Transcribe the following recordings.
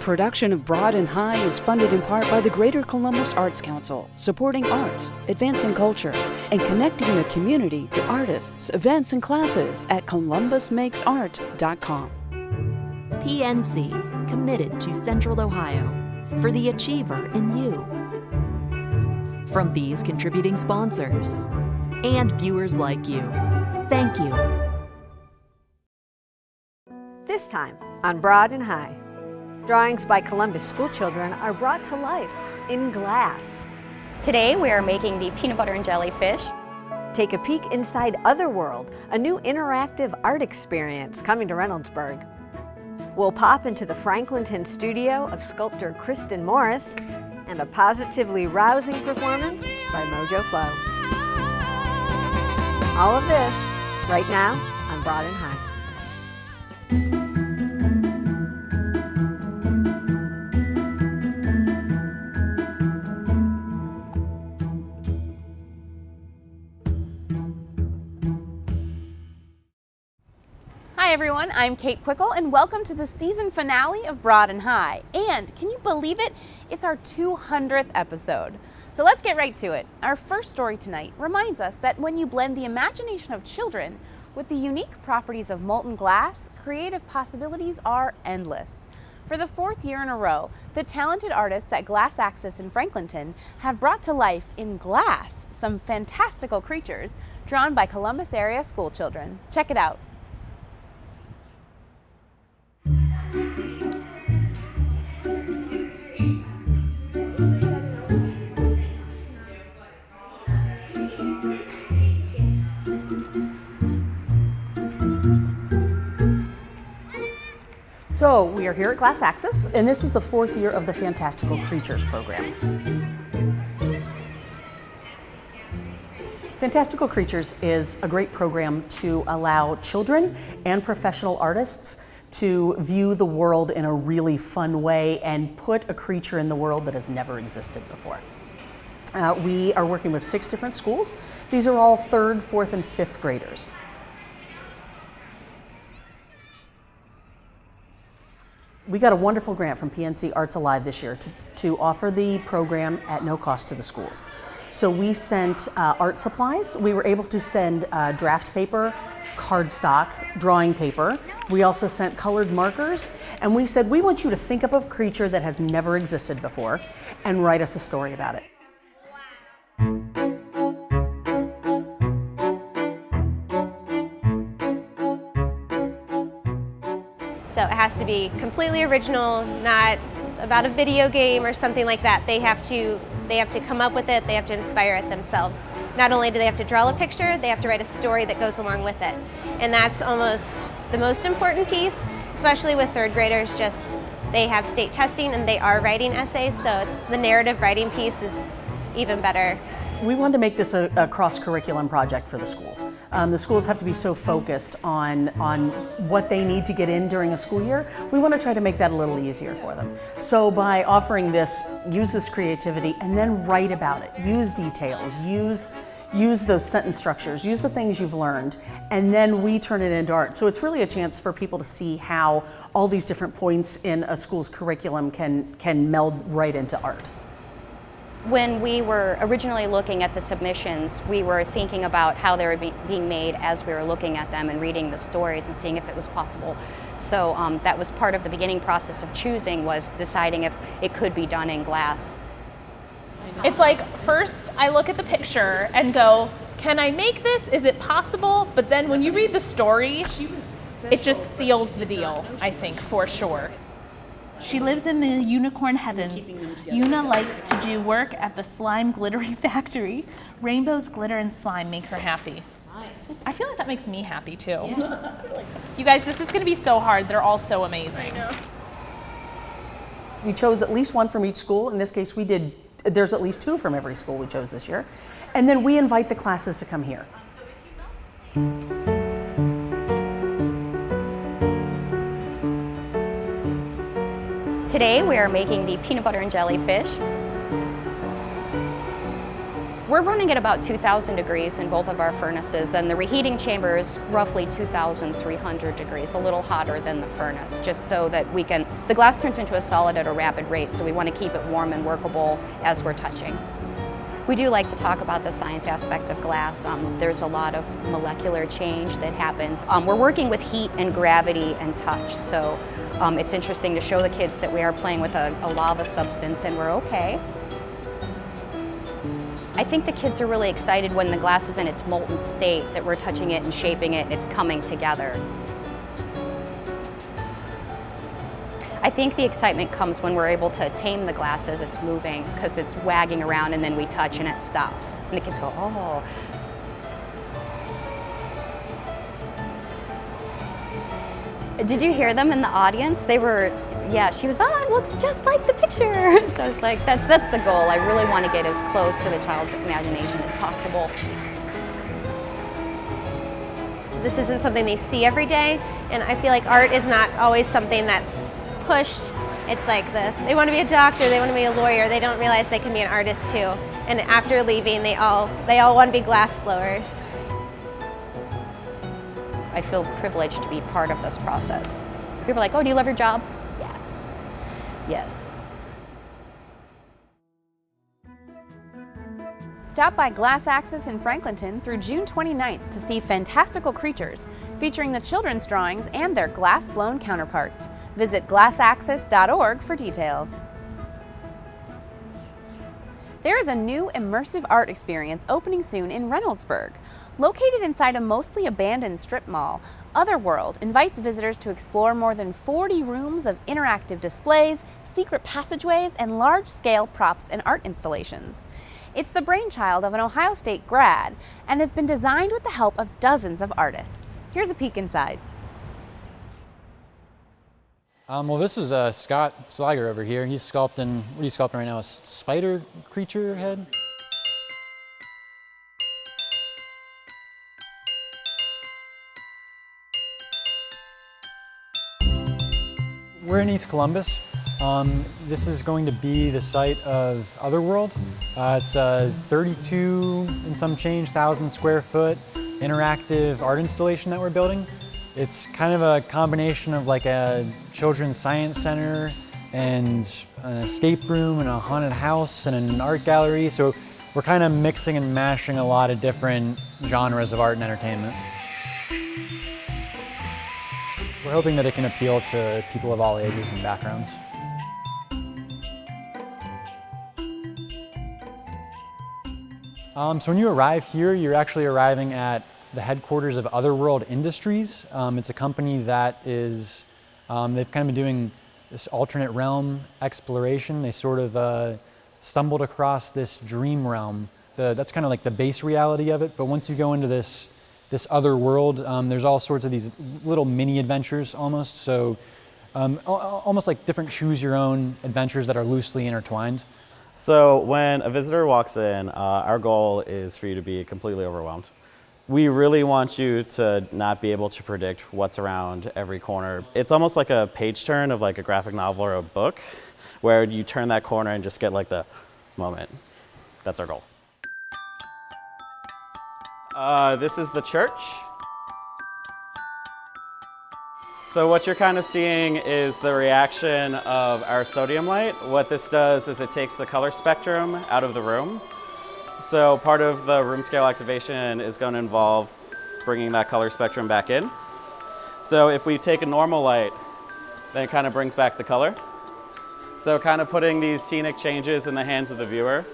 production of Broad and High is funded in part by the Greater Columbus Arts Council, supporting arts, advancing culture, and connecting the community to artists, events, and classes at columbusmakesart.com. PNC, committed to Central Ohio, for the achiever in you. From these contributing sponsors and viewers like you, thank you. This time on Broad and High, drawings by Columbus school children are brought to life in glass. Today we are making the peanut butter and jelly fish. Take a peek inside Otherworld, a new interactive art experience coming to Reynoldsburg. We'll pop into the Franklinton studio of sculptor Kristen Morris and a positively rousing performance by Mojo Flow. All of this right now on Broad and High. Hi everyone, I'm Kate Quickle and welcome to the season finale of Broad and High. And can you believe it? It's our 200th episode. So let's get right to it. Our first story tonight reminds us that when you blend the imagination of children with the unique properties of molten glass, creative possibilities are endless. For the fourth year in a row, the talented artists at Glass Axis in Franklinton have brought to life in glass some fantastical creatures drawn by Columbus area school children. Check it out. So we are here at Glass Axis, and this is the fourth year of the Fantastical Creatures program. Fantastical Creatures is a great program to allow children and professional artists to view the world in a really fun way and put a creature in the world that has never existed before. We are working with 6 different schools. These are all 3rd, 4th, and 5th graders. We got a wonderful grant from PNC Arts Alive this year to offer the program at no cost to the schools. So we sent art supplies. We were able to send draft paper, cardstock, drawing paper. We also sent colored markers, and we said, we want you to think up a creature that has never existed before and write us a story about it. So it has to be completely original, not about a video game or something like that. They have to come up with it, they have to inspire it themselves. Not only do they have to draw a picture, they have to write a story that goes along with it. And that's almost the most important piece, especially with 3rd graders. Just they have state testing and they are writing essays, so the narrative writing piece is even better. We wanted to make this a cross-curriculum project for the schools. The schools have to be so focused on what they need to get in during a school year. We want to try to make that a little easier for them. So by offering this, use this creativity and then write about it. Use details, use those sentence structures, use the things you've learned, and then we turn it into art. So it's really a chance for people to see how all these different points in a school's curriculum can meld right into art. When we were originally looking at the submissions, we were thinking about how they were being made as we were looking at them and reading the stories and seeing if it was possible. So that was part of the beginning process of choosing, was deciding if it could be done in glass. It's like, first I look at the picture and go, can I make this? Is it possible? But then when you read the story, it just seals the deal, I think, for sure. She lives in the unicorn heavens. Una likes to do work at the slime glittery factory. Rainbows, glitter, and slime make her happy. Nice. I feel like that makes me happy too. Yeah. You guys, this is going to be so hard. They're all so amazing. I know. We chose at least one from each school. In this case, there's at least 2 from every school we chose this year. And then we invite the classes to come here. Today we are making the peanut butter and jelly fish. We're running at about 2,000 degrees in both of our furnaces, and the reheating chamber is roughly 2,300 degrees, a little hotter than the furnace, just so that the glass turns into a solid at a rapid rate, so we want to keep it warm and workable as we're touching. We do like to talk about the science aspect of glass. There's a lot of molecular change that happens. We're working with heat and gravity and touch, so it's interesting to show the kids that we are playing with a lava substance and we're okay. I think the kids are really excited when the glass is in its molten state, that we're touching it and shaping it and it's coming together. I think the excitement comes when we're able to tame the glass as it's moving, because it's wagging around and then we touch and it stops. And the kids go, oh. Did you hear them in the audience? They were, yeah, she was, oh, it looks just like the picture. So I was like, that's the goal. I really want to get as close to the child's imagination as possible. This isn't something they see every day, and I feel like art is not always something that's pushed. It's like they want to be a doctor, they want to be a lawyer, they don't realize they can be an artist too. And after leaving, they all want to be glass blowers. I feel privileged to be part of this process. People are like, oh, do you love your job? Yes. Yes. Stop by Glass Axis in Franklinton through June 29th to see fantastical creatures featuring the children's drawings and their glass-blown counterparts. Visit glassaxis.org for details. There is a new immersive art experience opening soon in Reynoldsburg. Located inside a mostly abandoned strip mall, Otherworld invites visitors to explore more than 40 rooms of interactive displays, secret passageways, and large-scale props and art installations. It's the brainchild of an Ohio State grad and has been designed with the help of dozens of artists. Here's a peek inside. Well, this is Scott Slager over here. He's sculpting, what are you sculpting right now? A spider creature head? We're in East Columbus. This is going to be the site of Otherworld. It's a 32 and some change thousand square foot interactive art installation that we're building. It's kind of a combination of like a children's science center and an escape room and a haunted house and an art gallery. So we're kind of mixing and mashing a lot of different genres of art and entertainment. We're hoping that it can appeal to people of all ages and backgrounds. So when you arrive here, you're actually arriving at the headquarters of Otherworld Industries. It's a company that is, they've kind of been doing this alternate realm exploration. They sort of stumbled across this dream realm. That's kind of like the base reality of it, but once you go into this other world, there's all sorts of these little mini adventures almost. So almost like different choose your own adventures that are loosely intertwined. So when a visitor walks in, our goal is for you to be completely overwhelmed. We really want you to not be able to predict what's around every corner. It's almost like a page turn of like a graphic novel or a book, where you turn that corner and just get like the moment. That's our goal. This is the church. So what you're kind of seeing is the reaction of our sodium light. What this does is it takes the color spectrum out of the room. So part of the room scale activation is going to involve bringing that color spectrum back in. So if we take a normal light, then it kind of brings back the color. So kind of putting these scenic changes in the hands of the viewer.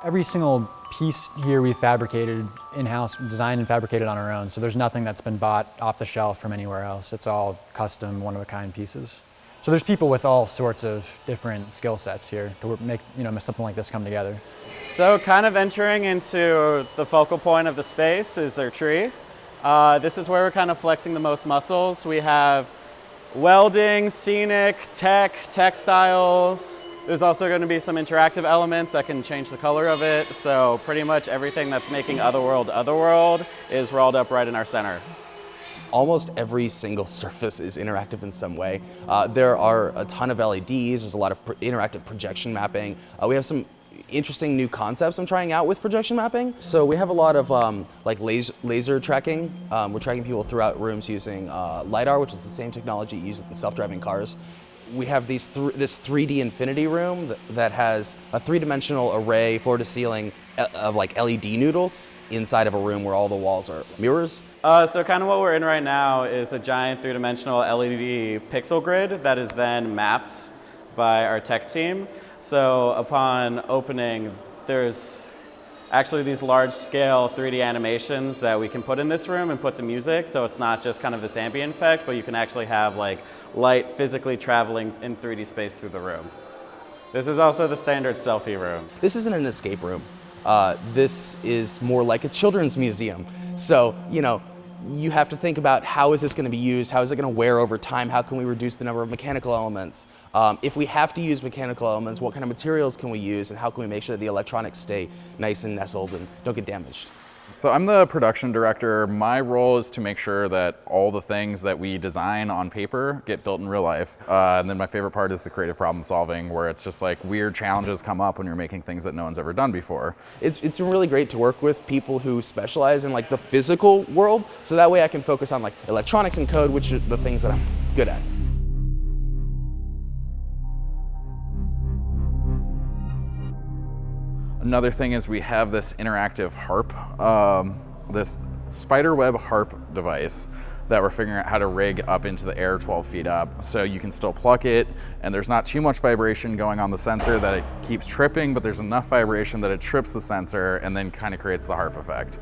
Every single piece here we fabricated in-house, designed and fabricated on our own. So there's nothing that's been bought off the shelf from anywhere else. It's all custom, one-of-a-kind pieces. So there's people with all sorts of different skill sets here to make something like this come together. So kind of entering into the focal point of the space is their tree. This is where we're kind of flexing the most muscles. We have welding, scenic, tech, textiles. There's also going to be some interactive elements that can change the color of it. So pretty much everything that's making Otherworld is rolled up right in our center. Almost every single surface is interactive in some way. There are a ton of LEDs, there's a lot of interactive projection mapping. We have some interesting new concepts I'm trying out with projection mapping. So we have a lot of like laser tracking. We're tracking people throughout rooms using LiDAR, which is the same technology used in self-driving cars. We have this 3D infinity room that has a three-dimensional array, floor to ceiling, of like LED noodles inside of a room where all the walls are mirrors. So kind of what we're in right now is a giant three-dimensional LED pixel grid that is then mapped by our tech team. So upon opening, there's actually these large-scale 3D animations that we can put in this room and put to music. So it's not just kind of this ambient effect, but you can actually have like light physically traveling in 3D space through the room. This is also the standard selfie room. This isn't an escape room. This is more like a children's museum. So, you know, you have to think about how is this going to be used, how is it going to wear over time, how can we reduce the number of mechanical elements. If we have to use mechanical elements, what kind of materials can we use, and how can we make sure that the electronics stay nice and nestled and don't get damaged. So I'm the production director. My role is to make sure that all the things that we design on paper get built in real life. And then my favorite part is the creative problem solving, where it's just like weird challenges come up when you're making things that no one's ever done before. It's been really great to work with people who specialize in like the physical world, so that way I can focus on like electronics and code, which are the things that I'm good at. Another thing is we have this interactive harp, this spiderweb harp device that we're figuring out how to rig up into the air 12 feet up. So you can still pluck it, and there's not too much vibration going on the sensor that it keeps tripping, but there's enough vibration that it trips the sensor and then kind of creates the harp effect.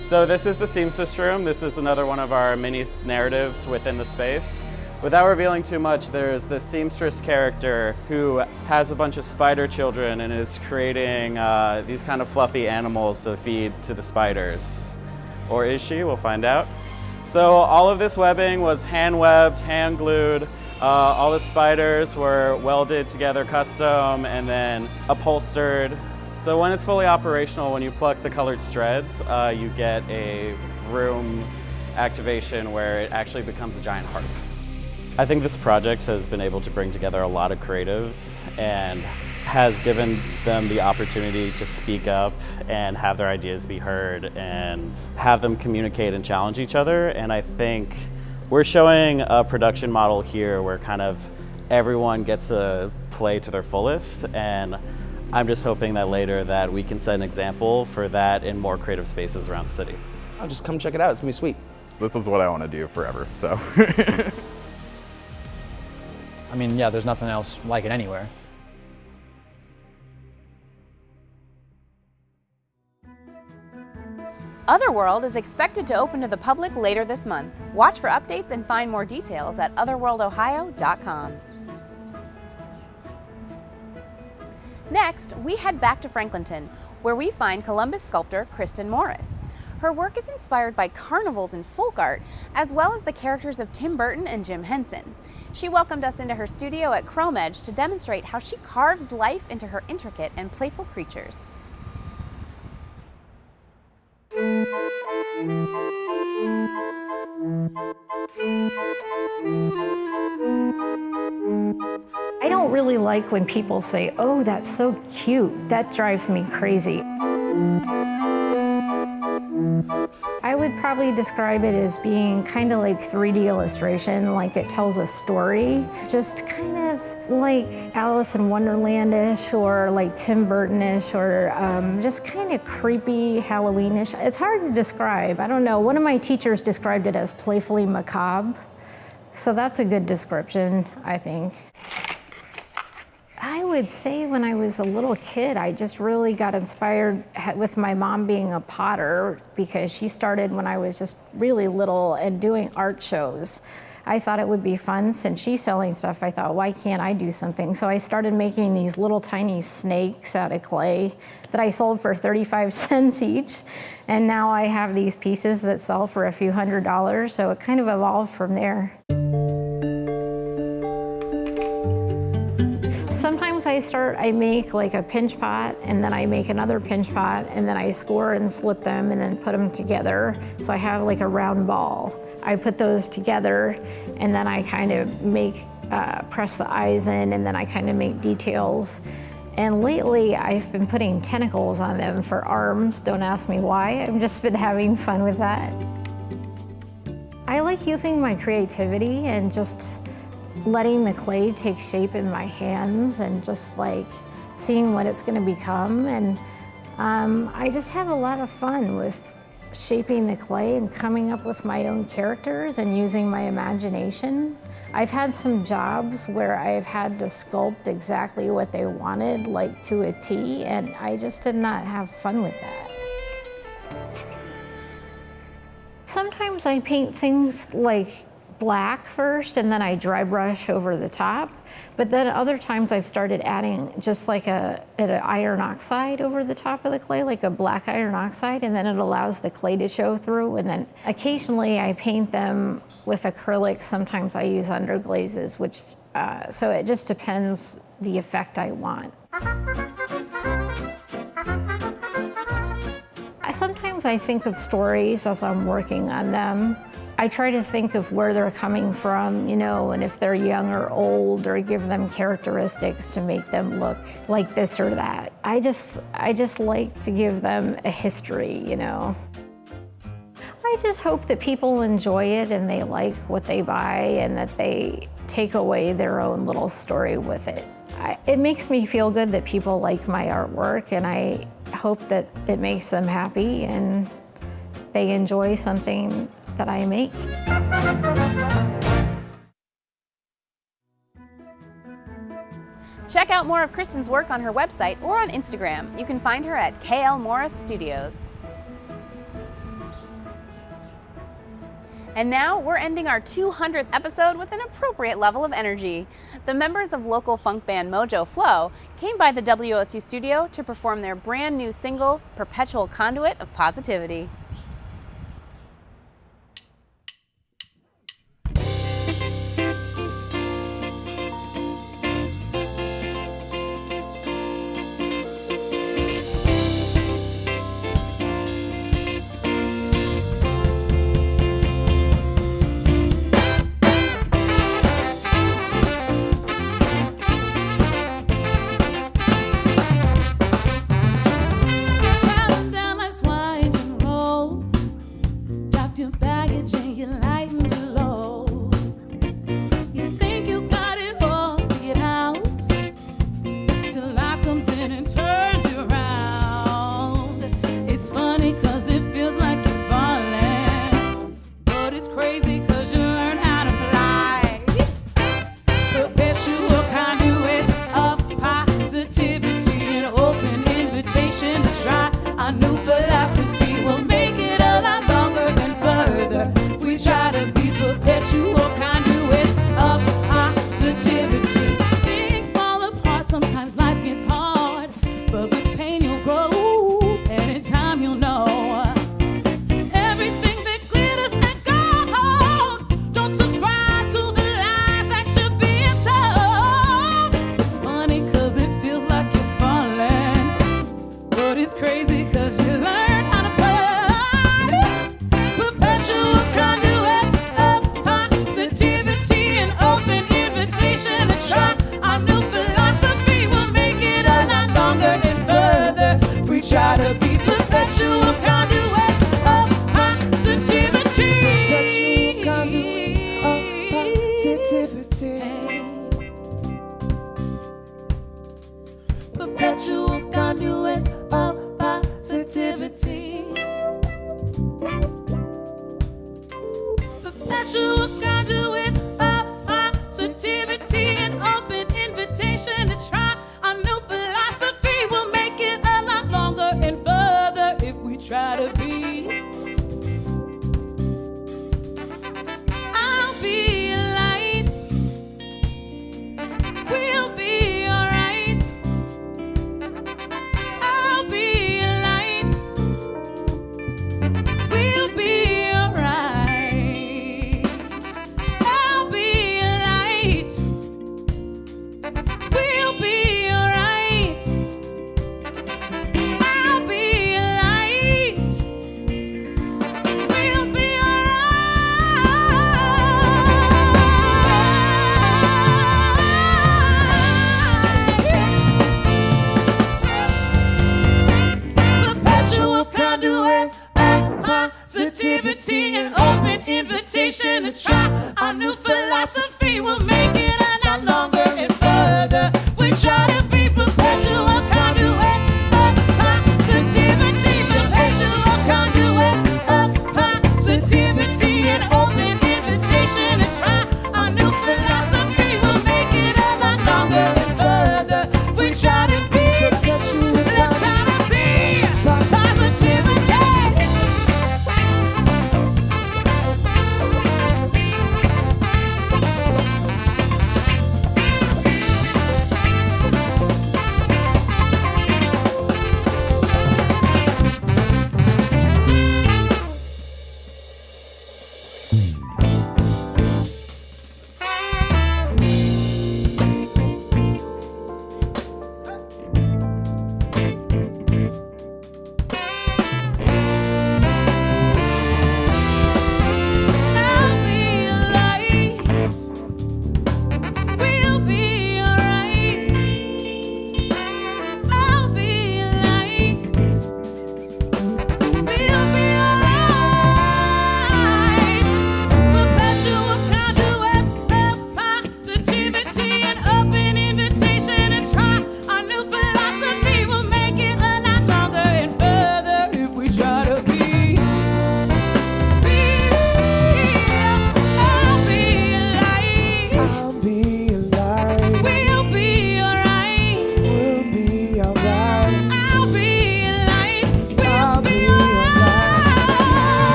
So this is the seamstress room. This is another one of our mini narratives within the space. Without revealing too much, there's the seamstress character who has a bunch of spider children and is creating these kind of fluffy animals to feed to the spiders. Or is she? We'll find out. So all of this webbing was hand-webbed, hand-glued. All the spiders were welded together custom and then upholstered. So when it's fully operational, when you pluck the colored threads, you get a room activation where it actually becomes a giant harp. I think this project has been able to bring together a lot of creatives and has given them the opportunity to speak up and have their ideas be heard and have them communicate and challenge each other. And I think we're showing a production model here where kind of everyone gets to play to their fullest. And I'm just hoping that later that we can set an example for that in more creative spaces around the city. I'll just come check it out. It's gonna be sweet. This is what I want to do forever, so. I mean, yeah, there's nothing else like it anywhere. Otherworld is expected to open to the public later this month. Watch for updates and find more details at otherworldohio.com. Next, we head back to Franklinton, where we find Columbus sculptor Kristen Morris. Her work is inspired by carnivals and folk art, as well as the characters of Tim Burton and Jim Henson. She welcomed us into her studio at Chrome Edge to demonstrate how she carves life into her intricate and playful creatures. I don't really like when people say, "Oh, that's so cute." That drives me crazy. I would probably describe it as being kind of like 3D illustration, like it tells a story. Just kind of like Alice in Wonderland-ish or like Tim Burton-ish or just kind of creepy Halloween-ish. It's hard to describe. I don't know. One of my teachers described it as playfully macabre. So that's a good description, I think. I would say when I was a little kid, I just really got inspired with my mom being a potter because she started when I was just really little and doing art shows. I thought it would be fun since she's selling stuff. I thought, why can't I do something? So I started making these little tiny snakes out of clay that I sold for 35 cents each. And now I have these pieces that sell for a few $100s. So it kind of evolved from there. Sometimes I make like a pinch pot, and then I make another pinch pot, and then I score and slip them and then put them together. So I have like a round ball. I put those together, and then I kind of make, press the eyes in, and then I kind of make details. And lately I've been putting tentacles on them for arms. Don't ask me why, I've just been having fun with that. I like using my creativity and just letting the clay take shape in my hands and just like seeing what it's going to become. And I just have a lot of fun with shaping the clay and coming up with my own characters and using my imagination. I've had some jobs where I've had to sculpt exactly what they wanted, like to a T, and I just did not have fun with that. Sometimes I paint things like black first and then I dry brush over the top. But then other times I've started adding just like an iron oxide over the top of the clay, like a black iron oxide, and then it allows the clay to show through. And then occasionally I paint them with acrylics. Sometimes I use underglazes, which, so it just depends the effect I want. Sometimes I think of stories as I'm working on them. I try to think of where they're coming from, you know, and if they're young or old, or give them characteristics to make them look like this or that. I just like to give them a history, you know. I just hope that people enjoy it and they like what they buy and that they take away their own little story with it. It makes me feel good that people like my artwork, and I hope that it makes them happy and they enjoy something that I make. Check out more of Kristen's work on her website or on Instagram. You can find her at KL Morris Studios. And now we're ending our 200th episode with an appropriate level of energy. The members of local funk band Mojo Flow came by the WOSU studio to perform their brand new single, Perpetual Conduit of Positivity. Down life's winding road. invitation to try our new philosophy. We'll make it a lot longer and further. We try to be perpetual conduits of positivity, perpetual conduits of positivity, an open invitation to try our new philosophy. We'll make it a lot longer and further. We try to be perpetual, let's try to be positivity.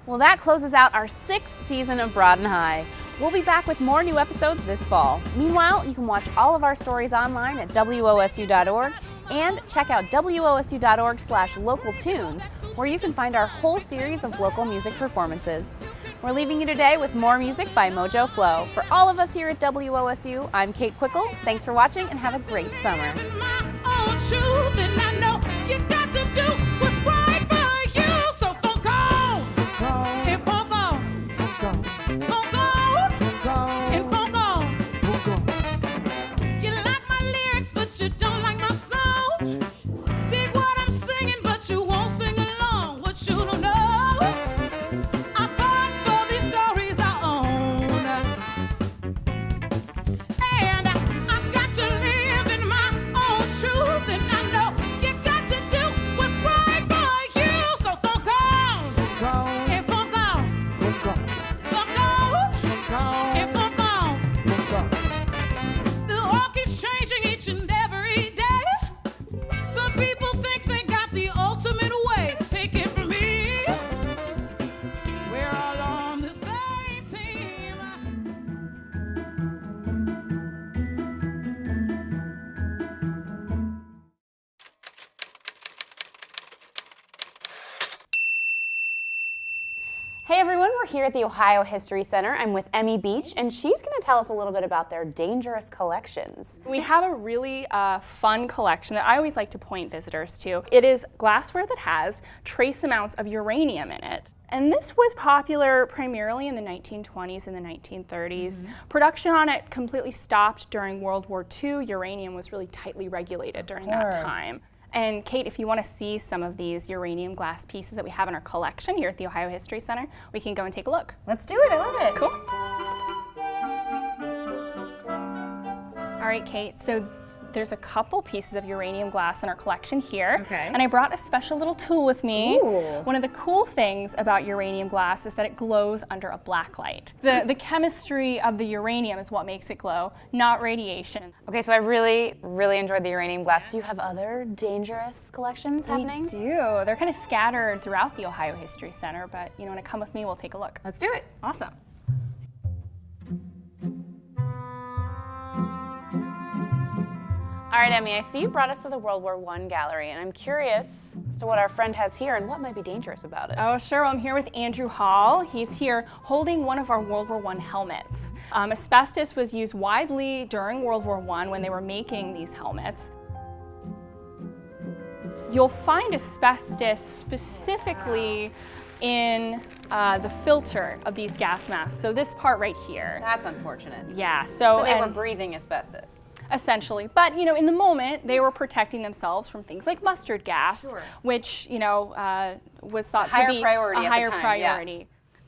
Well, that closes out our 6th season of Broad and High. We'll be back with more new episodes this fall. Meanwhile, you can watch all of our stories online at WOSU.org and check out WOSU.org/localtunes, where you can find our whole series of local music performances. We're leaving you today with more music by Mojo Flow. For all of us here at WOSU, I'm Kate Quickle. Thanks for watching and have a great summer. Own truth, and I know you got to do what's right for you. So funk on, and funk on, funk on, and funk on. You like my lyrics, but you don't like my song. Dig what I'm singing, but you won't sing along. What you don't know, I fought for these stories I own, and I got to live in my own truth, and I know you got to do what's right for you. So funk on, and funk on, funk on, and funk on. The world keeps changing each and every day. Some people think they got the ultimate way. Take it from me, we're all on the same team. Hey everyone, we're here at the Ohio History Center. I'm with Emmy Beach, and she's going to tell us a little bit about their dangerous collections. We have a really fun collection that I always like to point visitors to. It is glassware that has trace amounts of uranium in it. And this was popular primarily in the 1920s and the 1930s. Production on it completely stopped during World War II. Uranium was really tightly regulated during that time. And Kate, if you want to see some of these uranium glass pieces that we have in our collection here at the Ohio History Center, we can go and take a look. Let's do it, I love it. Cool. All right, Kate, so there's a couple pieces of uranium glass in our collection here. Okay. And I brought a special little tool with me. Ooh. One of the cool things about uranium glass is that it glows under a black light. The chemistry of the uranium is what makes it glow, not radiation. Okay, so I really enjoyed the uranium glass. Do you have other dangerous collections happening? We do. They're kind of scattered throughout the Ohio History Center, but you know, want to come with me, we'll take a look. Let's do it. Awesome. All right, Emmy, I see you brought us to the World War I gallery, and I'm curious as to what our friend has here and what might be dangerous about it. Oh, sure. Well, I'm here with Andrew Hall. He's here holding one of our World War I helmets. Asbestos was used widely during World War I when they were making these helmets. You'll find asbestos specifically in the filter of these gas masks. So this part right here. That's unfortunate. Yeah. So they were breathing asbestos. Essentially. But, you know, in the moment, they were protecting themselves from things like mustard gas, which, you know, was thought to be a higher priority. Yeah.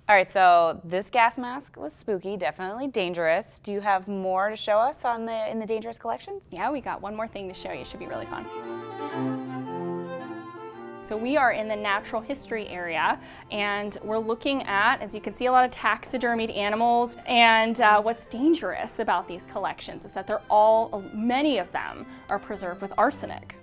All right, so this gas mask was spooky, definitely dangerous. Do you have more to show us in the dangerous collections? Yeah, we got one more thing to show you. It should be really fun. So we are in the natural history area, and we're looking at, as you can see, a lot of taxidermied animals. And what's dangerous about these collections is that many of them are preserved with arsenic.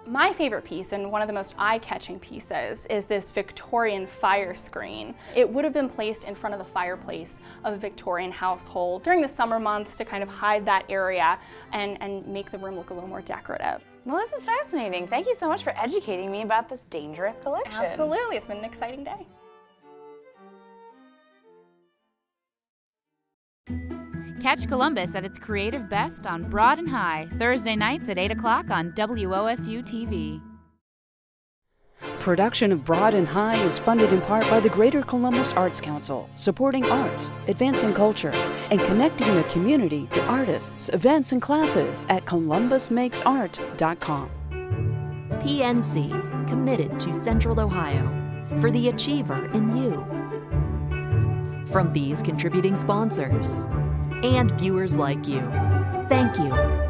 My favorite piece, and one of the most eye-catching pieces, is this Victorian fire screen. It would have been placed in front of the fireplace of a Victorian household during the summer months to kind of hide that area and make the room look a little more decorative. Well, this is fascinating. Thank you so much for educating me about this dangerous collection. Absolutely, it's been an exciting day. Catch Columbus at its creative best on Broad and High, Thursday nights at 8 o'clock on WOSU TV. Production of Broad and High is funded in part by the Greater Columbus Arts Council, supporting arts, advancing culture, and connecting the community to artists, events, and classes at columbusmakesart.com. PNC, committed to Central Ohio, for the achiever in you. From these contributing sponsors and viewers like you, thank you.